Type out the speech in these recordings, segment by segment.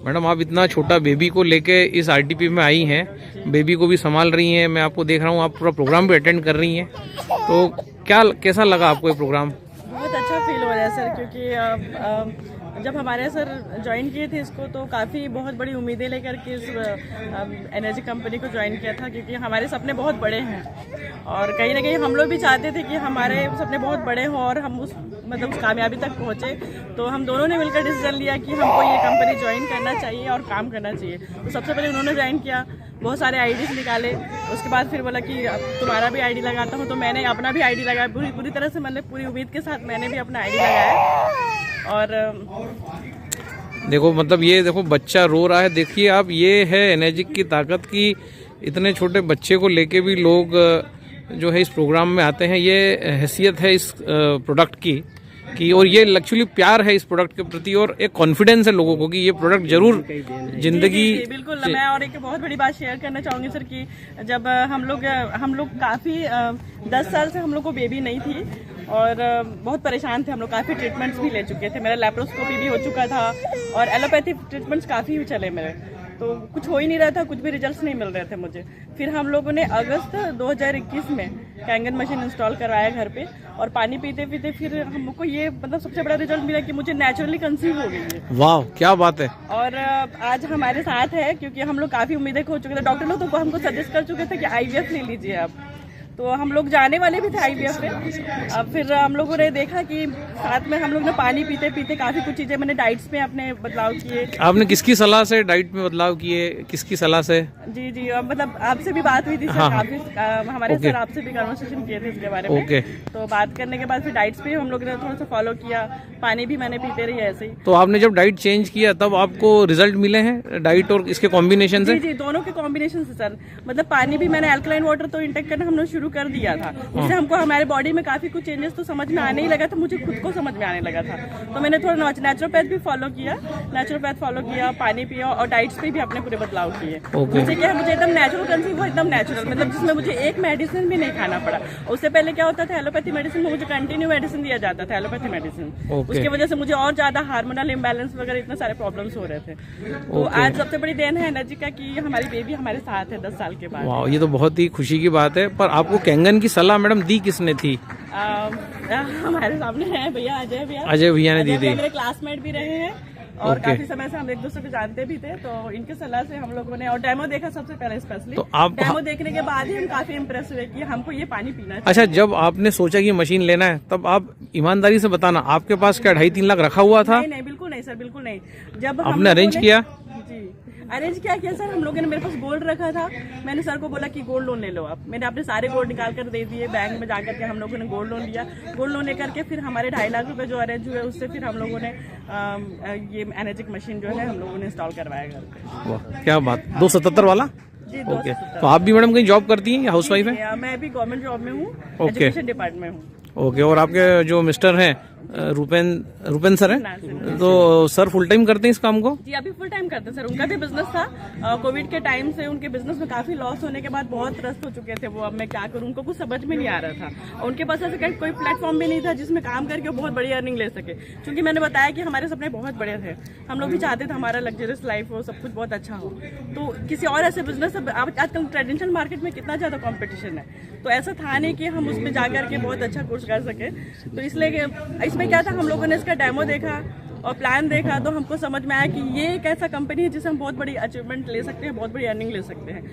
Madam आप इतना छोटा बेबी को लेके इस आरटीपी में आई हैं, बेबी को भी संभाल रही हैं, मैं आपको देख रहा हूँ आप पूरा प्रोग्राम भी अटेंड कर रही हैं, तो कैसा लगा आपको ये प्रोग्राम? बहुत अच्छा फील हो रहा है सर, क्योंकि जब हमारे सर ज्वाइन किए थे इसको तो काफ़ी बहुत बड़ी उम्मीदें लेकर के इस एनर्जी कंपनी को ज्वाइन किया था, क्योंकि हमारे सपने बहुत बड़े हैं और कहीं ना कहीं हम लोग भी चाहते थे कि हमारे सपने बहुत बड़े हों और हम उस कामयाबी तक पहुँचे। तो हम दोनों ने मिलकर डिसीजन लिया कि हमको ये कंपनी ज्वाइन करना चाहिए और काम करना चाहिए। तो सबसे पहले उन्होंने ज्वाइन किया, बहुत सारे आईडीज निकाले, उसके बाद फिर बोला कि अब तुम्हारा भी आईडी लगाता हूँ, तो मैंने अपना भी आईडी लगाया पूरी तरह से, मतलब पूरी उम्मीद के साथ मैंने भी अपना आईडी लगाया। और देखो मतलब ये देखो बच्चा रो रहा है, देखिए आप, ये है एनर्जिक की ताकत की इतने छोटे बच्चे को लेके भी लोग जो है इस प्रोग्राम में आते हैं। ये हैसियत है इस प्रोडक्ट की और ये एक्चुअली प्यार है इस प्रोडक्ट के प्रति और एक कॉन्फिडेंस है लोगों को कि ये प्रोडक्ट जरूर जिंदगी। बिल्कुल, मैं और एक बहुत बड़ी बात शेयर करना चाहूंगी सर कि जब हम लोग काफ़ी 10 साल से हम लोग को बेबी नहीं थी और बहुत परेशान थे हम लोग, काफ़ी ट्रीटमेंट्स भी ले चुके थे, मेरा लैप्रोस्कोपी भी हो चुका था और एलोपैथिक ट्रीटमेंट्स काफ़ी चले मेरे, तो कुछ हो ही नहीं रहा था, कुछ भी रिजल्ट्स नहीं मिल रहे थे मुझे। फिर हम लोगों ने अगस्त 2021 में कैंगन मशीन इंस्टॉल करवाया घर पे और पानी पीते पीते फिर हमको ये मतलब सबसे बड़ा रिजल्ट मिला कि मुझे नेचुरली कंसीव हो गई है। वाह क्या बात है। और आज हमारे साथ है, क्योंकि हम लोग काफ़ी उम्मीदें खो चुके थे, डॉक्टर लोग तो हमको सजेस्ट कर चुके थे कि IVF ले लीजिए आप, तो हम लोग जाने वाले भी थे IVF पे। अब फिर हम लोगों ने देखा कि साथ में हम लोग ने पानी पीते पीते काफ़ी कुछ चीज़ें, मैंने डाइट्स में अपने बदलाव किए। आपने किसकी सलाह से डाइट में बदलाव किए, किसकी सलाह से? जी मतलब आपसे भी बात हुई थी सर, काफी हमारे सर आपसे भी कन्वर्सेशन किए थे इसके बारे में। तो बात करने के बाद फिर डाइट्स पे हम लोग ने थोड़ा सा फॉलो किया, पानी भी मैंने पीते रही ऐसे ही। तो आपने जब डाइट चेंज किया तब आपको रिजल्ट मिले हैं डाइट और इसके कॉम्बिनेशन से? जी दोनों के कॉम्बिनेशन से सर, मतलब पानी भी मैंने अल्कलाइन वाटर तो इंटेक करना हमने शुरू कर दिया था, उससे हमको हमारे बॉडी में काफी कुछ चेंजेस तो समझ में आने ही लगा था, मुझे खुद को समझ में आने लगा था। तो मैंने थोड़ा नेचुरोपैथ भी फॉलो किया, पानी पिया और डाइट्स पे भी अपने पूरे बदलाव किए। मुझे क्या, मुझे एकदम नेचुरल कंसीव हुआ, एकदम नेचुरल, मतलब जिसमें मुझे एक मेडिसिन भी नहीं खाना पड़ा। उससे पहले क्या होता था, एलोपैथी मेडिसिन में मुझे कंटिन्यू मेडिसिन दिया जाता था, एलोपैथी मेडिसिन, उसकी वजह से मुझे और ज्यादा हार्मोनल इम्बैलेंस वगैरह इतने सारे प्रॉब्लम्स हो रहे थे। तो आज सबसे बड़ी देन है एनर्जी का कि हमारी बेबी हमारे साथ है 10 साल के बाद। वाह, ये तो बहुत ही खुशी की बात है। पर आपको कैंगन की सलाह मैडम दी किसने थी? हमारे सामने है भैया, अजय भैया ने दी थी। मेरे क्लासमेट भी रहे हैं और काफी समय से हम एक दूसरे को जानते भी थे, तो इनकी सलाह से हम लोगों ने और डेमो देखा सबसे पहले स्पेशली। तो आप डेमो देखने के बाद ही हम काफी इम्प्रेस हुए कि हमको ये पानी पीना चाहिए। अच्छा, जब आपने सोचा कि मशीन लेना है तब आप ईमानदारी से बताना, आपके पास क्या 2.5-3 लाख रखा हुआ था? नहीं बिल्कुल नहीं सर, बिल्कुल नहीं। जब आपने अरेंज किया? जी अरेंज क्या किया सर, हम लोगों ने, मेरे पास गोल्ड रखा था, मैंने सर को बोला कि गोल्ड लोन ले लो आप, मैंने अपने सारे गोल्ड निकाल कर दे दिए, बैंक में जाकर के हम लोगों ने गोल्ड लोन लिया। गोल्ड लोन लेकर के फिर हमारे 2.5 लाख रुपए जो अरेंज हुए उससे फिर हम लोगों ने ये एनर्जिक मशीन जो है हम लोगों ने इंस्टॉल करवाया घर पे। वाह क्या बात, 277 वाला? जी ओके। तो आप भी मैडम कहीं जॉब करती हैं या हाउस वाइफ है? मैं भी गवर्नमेंट जॉब में हूँ, एजुकेशन डिपार्टमेंट में हूँ। ओके। और आपके जो मिस्टर हैं रूपेन सर हैं, तो सर फुल टाइम करते हैं इस काम को? जी अभी फुल टाइम करते हैं सर, उनका भी बिजनेस था, कोविड के टाइम से उनके बिजनेस में काफी लॉस होने के बाद बहुत त्रस्त हो चुके थे वो। अब मैं क्या करूं, उनको कुछ समझ में नहीं आ रहा था और उनके पास ऐसे कोई प्लेटफॉर्म भी नहीं था जिसमें काम करके वो बहुत बड़ी अर्निंग ले सके, क्योंकि मैंने बताया कि हमारे सपने बहुत बड़े थे, हम लोग भी चाहते थे हमारा लग्जरियस लाइफ हो, सब कुछ बहुत अच्छा हो। तो किसी और ऐसे बिजनेस, आजकल ट्रेडिशनल मार्केट में कितना ज्यादा कॉम्पिटिशन है, तो ऐसा था नहीं कि हम उसमें जाकर के बहुत अच्छा कोर्स कर सके। तो इसलिए इसमें क्या था, हम लोगों ने इसका डेमो देखा और प्लान देखा तो हमको समझ में आया कि ये एक ऐसा कंपनी है जिससे हम बहुत बड़ी अचीवमेंट ले सकते हैं, बहुत बड़ी अर्निंग ले सकते हैं।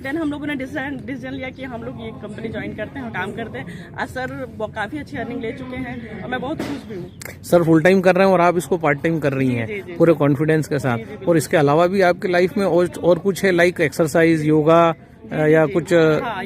देन हम लोगों ने डिसीजन लिया कि हम लोग ये कंपनी ज्वाइन करते हैं और काम करते हैं। सर काफी अच्छी अर्निंग ले चुके हैं और मैं बहुत खुश भी हूँ। सर फुल टाइम कर रहे हैं और आप इसको पार्ट टाइम कर रही हैं पूरे कॉन्फिडेंस के साथ। और इसके अलावा भी आपकी लाइफ में और कुछ है, लाइक एक्सरसाइज, योगा या कुछ?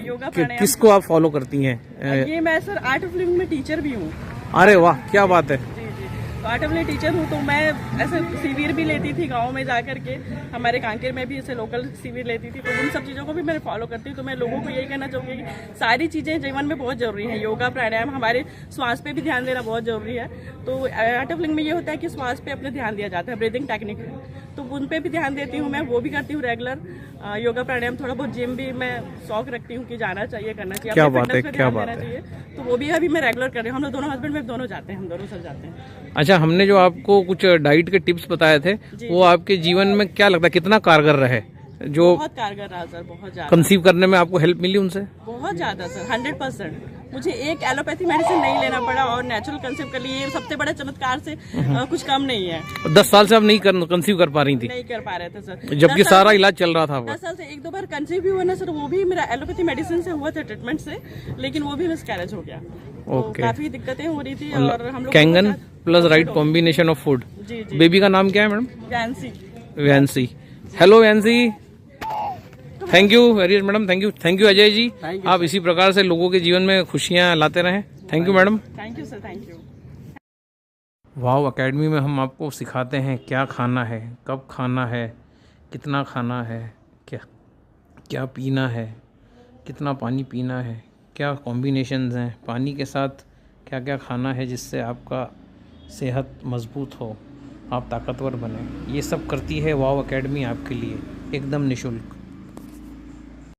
योगा किसको आप फॉलो करती हैं? ये मैं सर आर्ट ऑफ लिविंग में टीचर भी हूँ। अरे वाह क्या बात है। तो आर्ट ऑफ लिविंग टीचर हूँ, तो मैं ऐसे शिविर भी लेती थी गांव में जाकर के, हमारे कांकेर में भी ऐसे लोकल शिविर लेती थी, तो उन सब चीज़ों को भी मैं फॉलो करती हूँ। तो मैं लोगों को यही कहना चाहूँगी कि सारी चीज़ें जीवन में बहुत जरूरी है, योगा प्राणायाम, हमारे श्वास पे भी ध्यान देना बहुत जरूरी है। तो आर्ट ऑफ लिविंग में ये होता है कि श्वास पे अपने ध्यान दिया जाता है, ब्रीदिंग टेक्निक है, तो उन पे भी ध्यान देती हूँ मैं, वो भी करती हूँ रेगुलर। योगा प्राणायाम, थोड़ा बहुत जिम भी मैं शौक रखती हूँ कि जाना चाहिए, करना चाहिए, क्या अपने बात है, fitness पे क्या ध्यान बात देना है। चाहिए। तो वो भी अभी मैं रेगुलर कर रही हूँ। हम लोग दोनों हस्बैंड वाइफ दोनों जाते हैं, हम दोनों सर जाते हैं। अच्छा, हमने जो आपको कुछ डाइट के टिप्स बताए थे, वो आपके जीवन में क्या लगता है कितना कारगर रहे? जो बहुत कारगर रहा सर, बहुत ज्यादा, कंसीव करने में आपको हेल्प मिली उनसे? बहुत ज्यादा सर, 100%। मुझे एक एलोपैथी मेडिसिन नहीं लेना पड़ा और नेचुरल कंसीव कर लिए, ये सबसे बड़ा चमत्कार से कुछ कम नहीं है। 10 साल से आप नहीं कंसीव कर पा रही थी, नहीं कर पा रहे थे सर, जबकि सारा इलाज चल रहा था? 10 साल से 1-2 बार कंसीव भी हुआ ना सर, वो भी मेरा एलोपैथी मेडिसिन से हुआ था, ट्रीटमेंट से, लेकिन वो भी मिसकैरेज हो गया। तो ओके। काफी दिक्कतें हो रही थी और हम लोग कैंगन plus right combination of food. जी जी। बेबी का नाम क्या है madam? Vansi. Vansi. Hello Vansi, thank you very much madam, thank you Ajay ji. आप इसी प्रकार से लोगों के जीवन में खुशियां लाते रहें। Thank you madam. Thank you sir, thank you. Wow academy में हम आपको सिखाते हैं क्या खाना है, कब खाना है, कितना खाना है, क्या पीना है, कितना पानी पीना है, क्या कॉम्बिनेशंस हैं, पानी के साथ क्या क्या खाना है जिससे आपका सेहत मजबूत हो, आप ताकतवर बने। ये सब करती है वाव एकेडमी आपके लिए एकदम निःशुल्क।